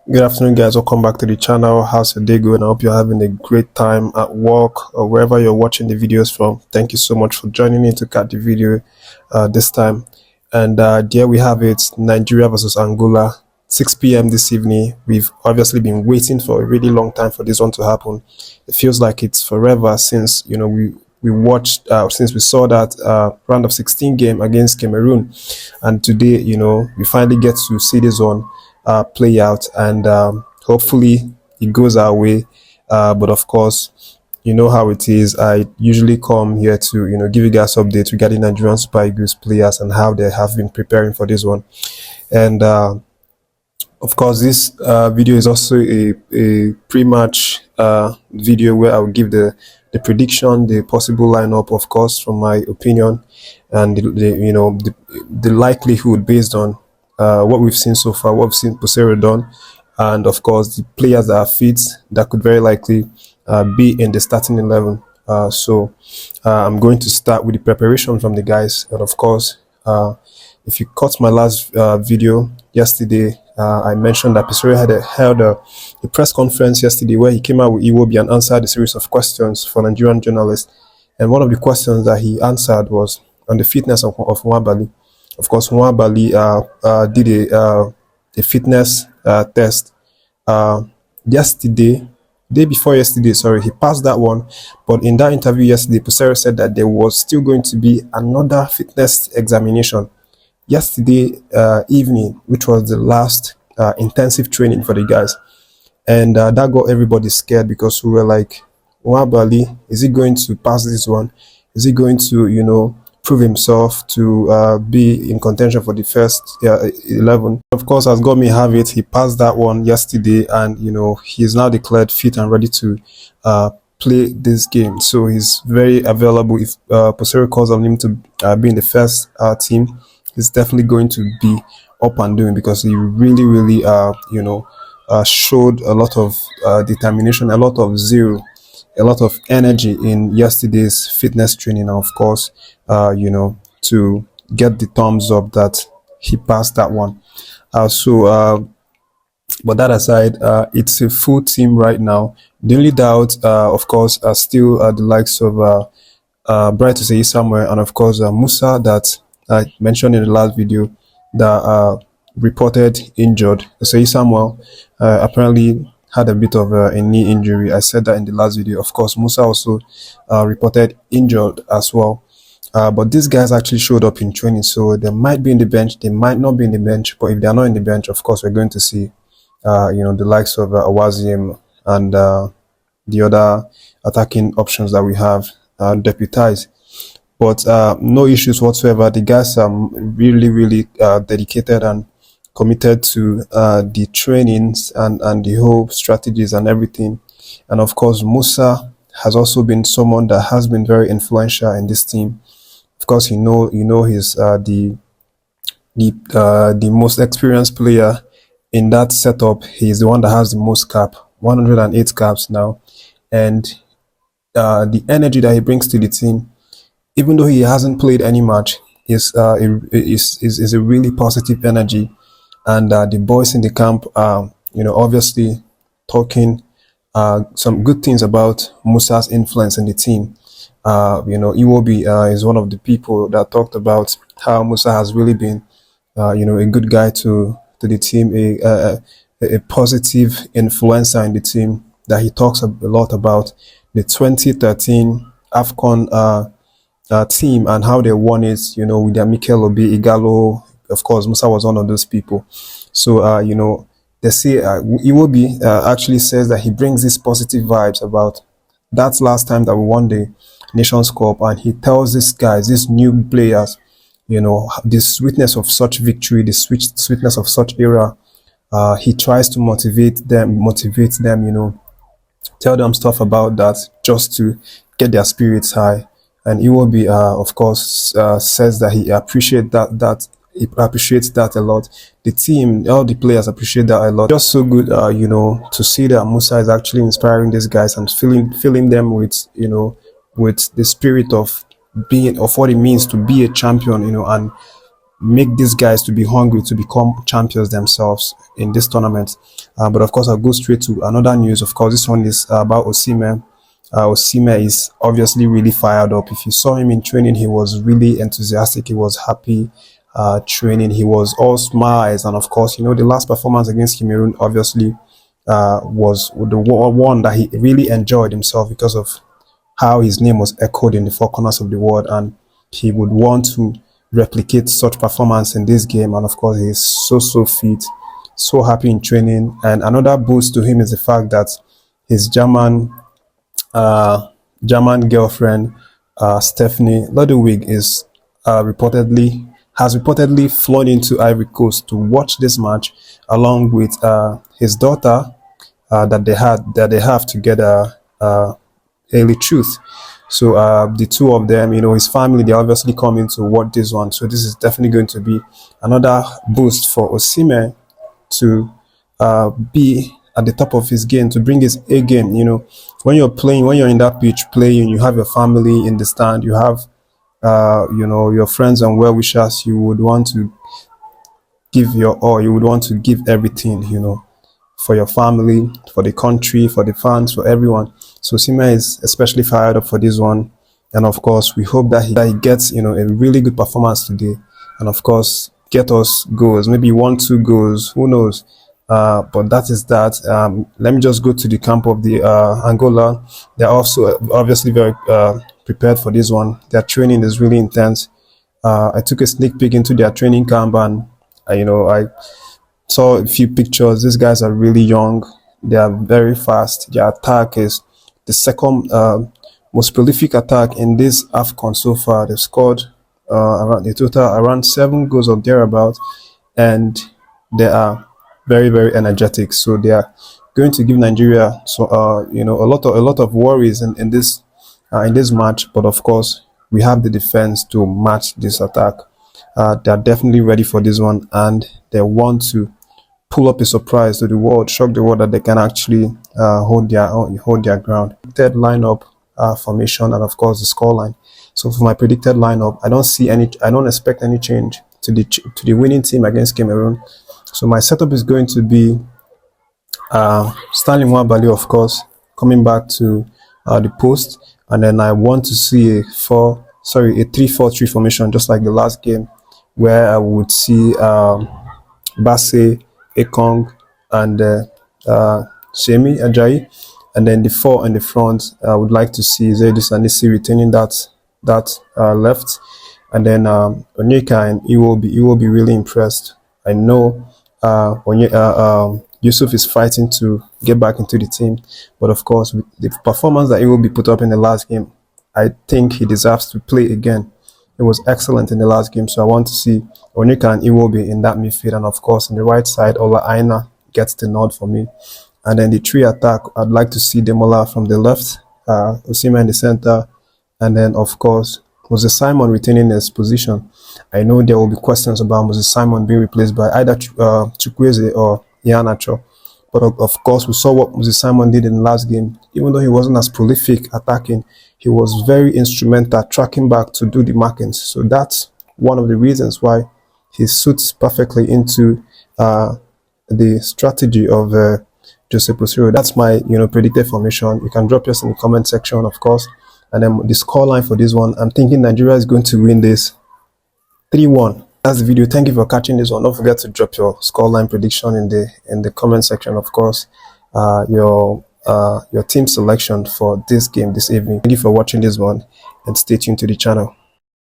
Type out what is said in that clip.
Good afternoon, guys. Welcome back to the channel. How's your day going? I hope you're having a great time at work or wherever you're watching the videos from. Thank you so much for joining me to catch the video this time. And there we have it, Nigeria versus Angola, 6 p.m. this evening. We've obviously been waiting for a really long time for this one to happen. It feels like it's forever since, we watched, since we saw that round of 16 game against Cameroon. And today, we finally get to see this one play out, and hopefully it goes our way. But of course, you know how it is. I usually come here to give you guys updates regarding Nigerian Super Eagles players and how they have been preparing for this one. And of course, this video is also a pre-match video where I will give the prediction, the possible lineup, of course, from my opinion, and the likelihood based on what we've seen so far, what we've seen Peseiro done, and of course the players that are fit that could very likely be in the starting 11. So I'm going to start with the preparation from the guys, and of course, if you caught my last video yesterday, I mentioned that Peseiro had held a press conference yesterday where he came out with Iwobi and answered a series of questions for Nigerian journalists. And one of the questions that he answered was on the fitness of Nwabali. Of course, Nwabali did a fitness test yesterday, day before yesterday, sorry, he passed that one. But in that interview yesterday, Peseiro said that there was still going to be another fitness examination yesterday evening, which was the last intensive training for the guys. And that got everybody scared because we were like, Nwabali, is he going to pass this one? Is he going to, prove himself to be in contention for the first 11? Of course, as God may have it, he passed that one yesterday, and he is now declared fit and ready to play this game. So he's very available. If Peseiro calls on him to be in the first team, he's definitely going to be up and doing, because he really showed a lot of determination, a lot of zeal, a lot of energy in yesterday's fitness training, and of course, to get the thumbs up that he passed that one. But that aside, it's a full team right now. The only doubt, of course, are still the likes of Bright Samuel and of course Musa, that I mentioned in the last video, that reported injured. Samuel apparently had a bit of a knee injury. I said that in the last video. Of course, Musa also reported injured as well. But these guys actually showed up in training, so they might be in the bench, they might not be in the bench. But if they are not in the bench, of course, we're going to see, the likes of Awazim and the other attacking options that we have deputized. But no issues whatsoever. The guys are really dedicated and committed to the trainings and the whole strategies and everything. And of course, Musa has also been someone that has been very influential in this team. Of course, he's the most experienced player in that setup. He's the one that has the most cap, 108 caps now, and the energy that he brings to the team, even though he hasn't played any match, is a really positive energy. And the boys in the camp are, obviously talking some good things about Musa's influence in the team. Iwobi is one of the people that talked about how Musa has really been, a good guy to the team, a positive influencer in the team. That he talks a lot about the 2013 Afcon team and how they won it, with their Mikel Obi, Igalo. Of course, Musa was one of those people. So, they say Iwobi actually says that he brings these positive vibes about that last time that we won the Nations Cup, and he tells these guys, these new players, the sweetness of such victory, the sweetness of such era. He tries to motivate them, tell them stuff about that just to get their spirits high. And Iwobi, of course, says that he appreciates that a lot. The team, all the players appreciate that a lot. Just so good, to see that Musa is actually inspiring these guys and filling them with, with the spirit of what it means to be a champion, and make these guys to be hungry to become champions themselves in this tournament. But of course, I'll go straight to another news. Of course, this one is about Osimhen. Osimhen is obviously really fired up. If you saw him in training, he was really enthusiastic. He was happy training. He was all smiles. And of course, you know, the last performance against Cameroon obviously was the one that he really enjoyed himself because of how his name was echoed in the four corners of the world, and he would want to replicate such performance in this game. And of course, he's so fit, so happy in training. And another boost to him is the fact that his German girlfriend Stephanie Ludwig is has reportedly flown into Ivory Coast to watch this match along with his daughter that they have together, Haley Truth. So the two of them, you know, his family, they obviously come in to watch this one. So this is definitely going to be another boost for Osimhen to be at the top of his game, to bring his A game. You know, when you're playing, when you're in that pitch playing, you have your family in the stand, you have you know, your friends and well-wishers. You would want to give your all, you would want to give everything, you know, for your family, for the country, for the fans, for everyone. So Osimhen is especially fired up for this one, and of course we hope that he gets, you know, a really good performance today, and of course get us goals, maybe 1-2 goals, who knows. But that is that. Let me just go to the camp of the Angola. They're also obviously very prepared for this one. Their training is really intense. I took a sneak peek into their training camp, and you know, I saw a few pictures. These guys are really young. They are very fast. Their attack is the second most prolific attack in this Afcon so far. They've scored around 7 goals or thereabout, and they are very energetic. So they are going to give Nigeria you know, a lot of worries in this match. But of course, we have the defense to match this attack. They are definitely ready for this one, and they want to pull up a surprise to the world, shock the world that they can actually hold their ground. Third lineup formation, and of course the scoreline. So for my predicted lineup, I don't expect any change to the winning team against Cameroon. So my setup is going to be Stanley Nwabali, of course, coming back to the post, and then I want to see a 3-4-3 formation, just like the last game, where I would see Basse, Ekong, and Shemi Ajayi, and then the 4 in the front. I would like to see Zaidi Sanisi retaining that left, and then Onyeka and Iwobi really impressed. I know Yusuf is fighting to get back into the team, but of course, with the performance that Iwobi put up in the last game, I think he deserves to play again. It was excellent in the last game, so I want to see Onyeka and Iwobi in that midfield, and of course, on the right side, Ola Aina gets the nod for me. And then the 3 attack, I'd like to see Demola from the left, Osimhen in the center, and then of course Moses Simon retaining his position. I know there will be questions about Moses Simon being replaced by either Chukwueze or Iheanacho, but of course we saw what Moses Simon did in the last game. Even though he wasn't as prolific attacking, he was very instrumental tracking back to do the markings. So that's one of the reasons why he suits perfectly into the strategy of Jose Peseiro. That's my predicted formation. You can drop yours in the comment section, of course. And then the scoreline for this one, I'm thinking Nigeria is going to win this 3-1. That's the video. Thank you for catching this one. Don't forget to drop your scoreline prediction in the comment section. Of course, your team selection for this game this evening. Thank you for watching this one, and stay tuned to the channel.